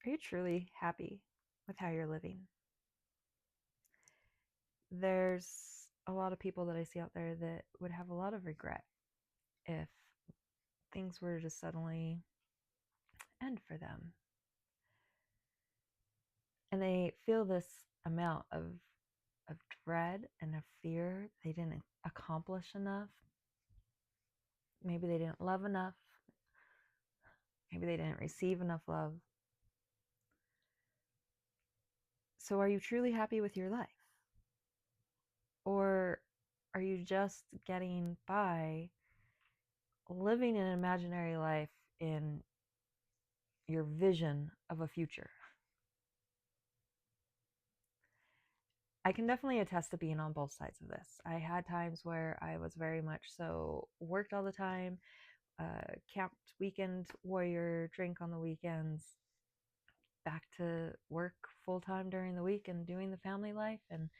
Are you truly happy with how you're living? There's a lot of people that I see out there that would have a lot of regret if things were to just suddenly end for them. And they feel this amount of dread and of fear. They didn't accomplish enough. Maybe they didn't love enough. Maybe they didn't receive enough love. So are you truly happy with your life? Or are you just getting by living an imaginary life in your vision of a future? I can definitely attest to being on both sides of this. I had times where I was very much so worked all the time, camped weekend warrior, drink on the weekends, back to work full time during the week and doing the family life and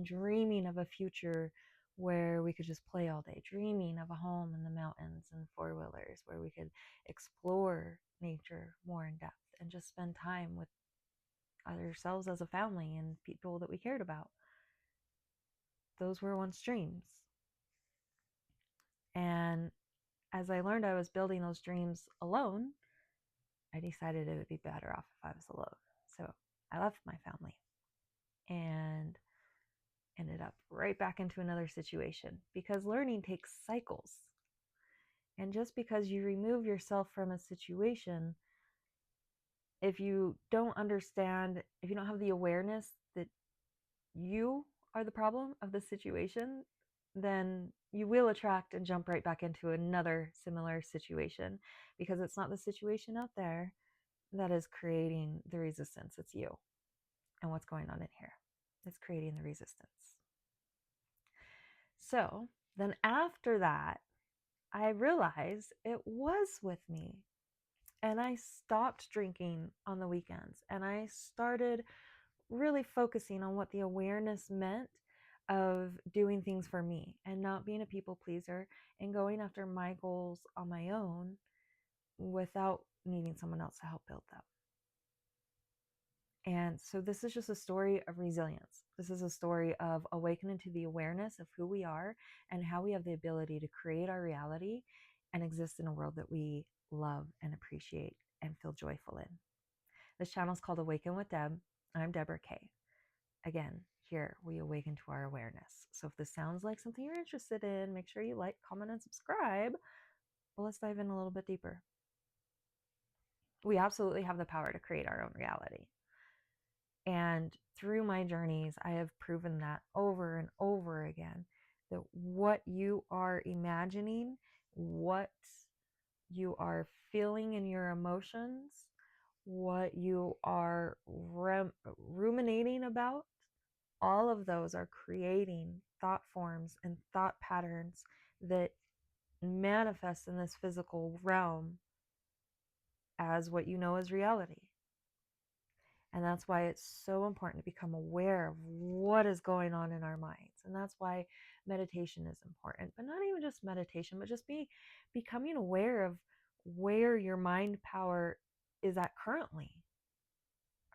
dreaming of a future where we could just play all day, dreaming of a home in the mountains and four-wheelers where we could explore nature more in depth and just spend time with ourselves as a family and people that we cared about. Those were once dreams. And as I learned I was building those dreams alone, I decided it would be better off if I was alone. So I left my family and ended up right back into another situation because learning takes cycles. And just because you remove yourself from a situation, if you don't understand, if you don't have the awareness that you are the problem of the situation, then you will attract and jump right back into another similar situation because it's not the situation out there that is creating the resistance. It's you and what's going on in here that's creating the resistance. So then after that, I realized it was with me. And I stopped drinking on the weekends and I started really focusing on what the awareness meant of doing things for me and not being a people pleaser and going after my goals on my own without needing someone else to help build them. And so this is just a story of resilience. This is a story of awakening to the awareness of who we are and how we have the ability to create our reality and exist in a world that we love and appreciate and feel joyful in. This channel is called Awaken with Debb. I'm Deborah Kaye. Again, here we awaken to our awareness. So if this sounds like something you're interested in, make sure you like, comment, and subscribe. Well, let's dive in a little bit deeper. We absolutely have the power to create our own reality. And through my journeys, I have proven that over and over again that what you are imagining, what you are feeling in your emotions, what you are ruminating about, all of those are creating thought forms and thought patterns that manifest in this physical realm as what you know as reality. And that's why it's so important to become aware of what is going on in our minds. And that's why meditation is important. But not even just meditation, but just becoming aware of where your mind power is at currently.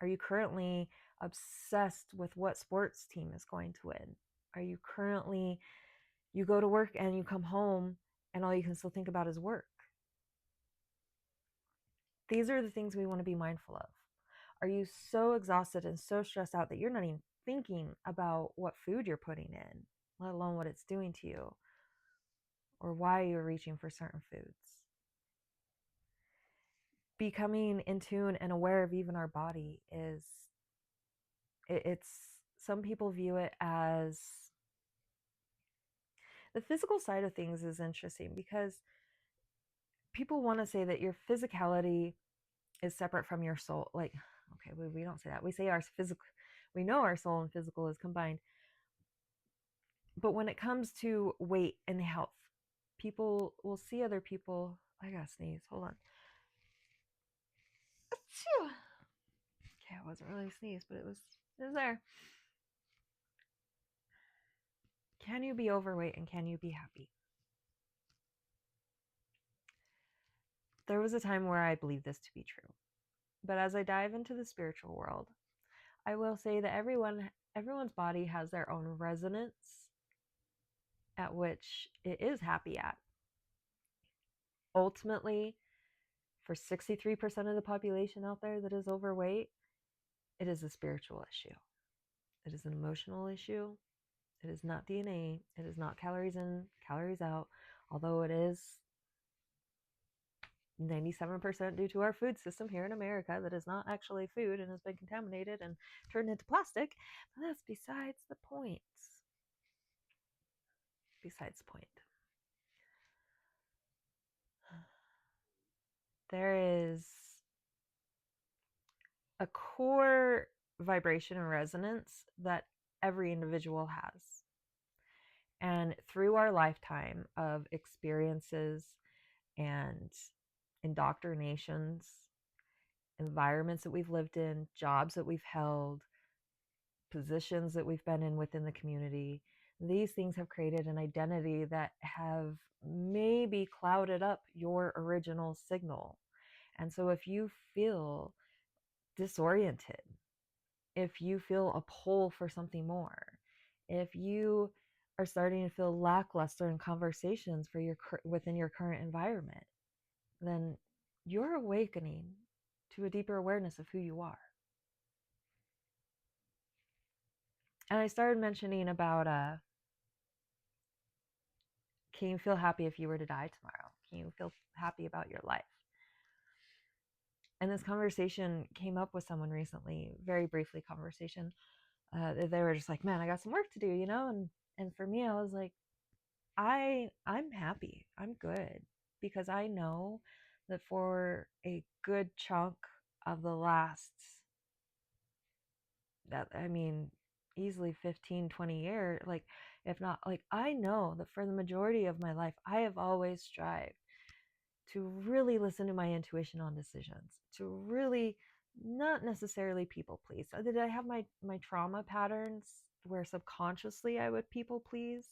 Are you currently obsessed with what sports team is going to win? Are you currently, you go to work and you come home and all you can still think about is work? These are the things we want to be mindful of. Are you so exhausted and so stressed out that you're not even thinking about what food you're putting in, let alone what it's doing to you or why you're reaching for certain foods? Becoming in tune and aware of even our body is, it's, some people view it as, the physical side of things is interesting because people want to say that your physicality is separate from your soul. Like, okay, we don't say that. We say our physical, we know our soul and physical is combined. But when it comes to weight and health, people will see other people. I gotta sneeze. Hold on. Okay, it wasn't really a sneeze, but it was there. Can you be overweight and can you be happy? There was a time where I believed this to be true. But as I dive into the spiritual world, I will say that everyone's body has their own resonance at which it is happy at. Ultimately, for 63% of the population out there that is overweight, it is a spiritual issue. It is an emotional issue. It is not DNA. It is not calories in, calories out, although it is 97% due to our food system here in America that is not actually food and has been contaminated and turned into plastic. But that's besides the point. Besides the point. There is a core vibration and resonance that every individual has. And through our lifetime of experiences and indoctrinations, environments that we've lived in, jobs that we've held, positions that we've been in within the community, these things have created an identity that have maybe clouded up your original signal. And so if you feel disoriented, if you feel a pull for something more, if you are starting to feel lackluster in conversations for your within your current environment, then you're awakening to a deeper awareness of who you are. And I started mentioning about can you feel happy if you were to die tomorrow? Can you feel happy about your life? And this conversation came up with someone recently, very briefly conversation. They were just like, man, I got some work to do, you know? And for me, I was like, I'm happy. I'm good, because I know that for a good chunk of the last, that I mean, easily 15, 20 years, like, if not, like, I know that for the majority of my life, I have always strived to really listen to my intuition on decisions, to really not necessarily people please. Did I have my trauma patterns where subconsciously I would people please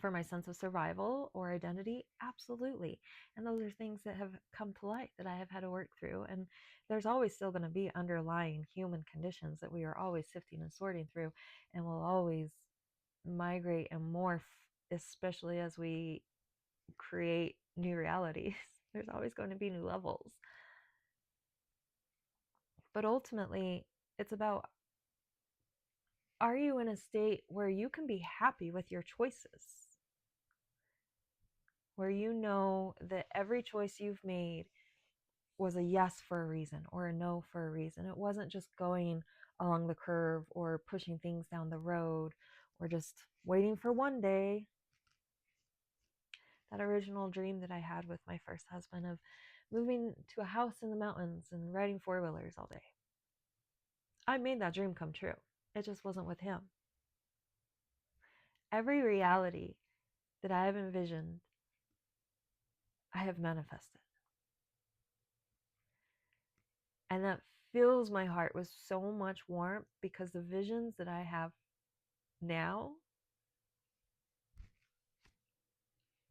for my sense of survival or identity? Absolutely. And those are things that have come to light that I have had to work through. And there's always still going to be underlying human conditions that we are always sifting and sorting through, and will always migrate and morph, especially as we create new realities. There's always going to be new levels. But ultimately, it's about, are you in a state where you can be happy with your choices? Where you know that every choice you've made was a yes for a reason or a no for a reason. It wasn't just going along the curve or pushing things down the road or just waiting for one day. That original dream that I had with my first husband of moving to a house in the mountains and riding four-wheelers all day. I made that dream come true. It just wasn't with him. Every reality that I have envisioned, I have manifested. And that fills my heart with so much warmth, because the visions that I have now,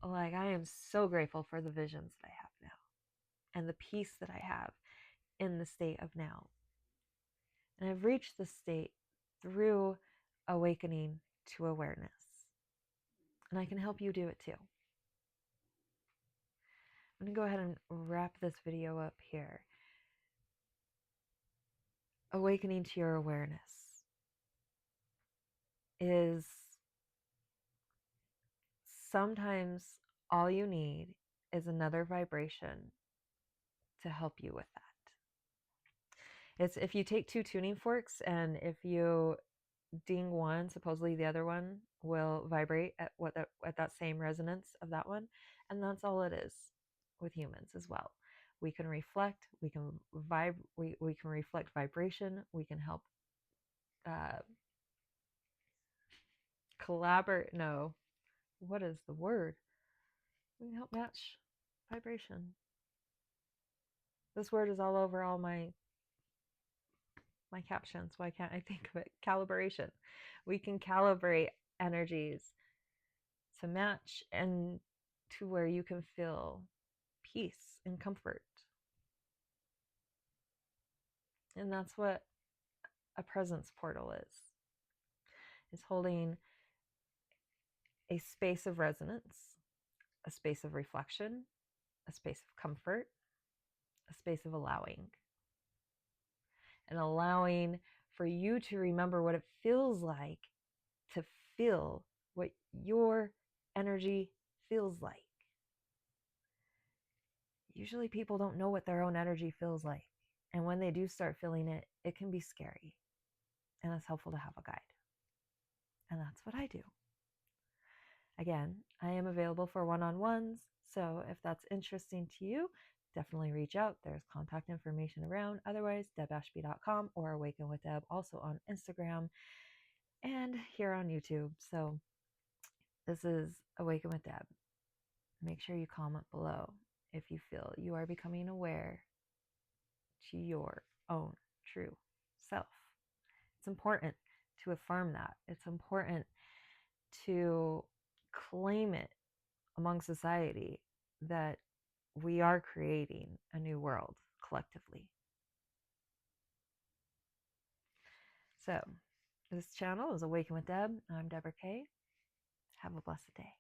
like, I am so grateful for the visions that I have now and the peace that I have in the state of now. And I've reached this state through awakening to awareness. And I can help you do it too. I'm going to go ahead and wrap this video up here. Awakening to your awareness is sometimes all you need is another vibration to help you with that. It's if you take two tuning forks and if you ding one, supposedly the other one will vibrate at that same resonance of that one, and that's all it is with humans as well. We can reflect, we can we can reflect vibration, we can help collaborate. No, what is the word? We can help match vibration. This word is all over all my captions. Why can't I think of it? Calibration. We can calibrate energies to match and to where you can feel peace and comfort. And that's what a presence portal is. It's holding a space of resonance, a space of reflection, a space of comfort, a space of allowing. And allowing for you to remember what it feels like to feel what your energy feels like. Usually people don't know what their own energy feels like. And when they do start feeling it, it can be scary. And it's helpful to have a guide. And that's what I do. Again, I am available for one-on-ones. So if that's interesting to you, definitely reach out. There's contact information around. Otherwise, debbashby.com or AwakenwithDebb, also on Instagram and here on YouTube. So this is Awaken with Debb. Make sure you comment below if you feel you are becoming aware to your own true self. It's important to affirm that. It's important to claim it among society that we are creating a new world collectively. So this channel is Awaken with Debb. I'm Deborah Kaye. Have a blessed day.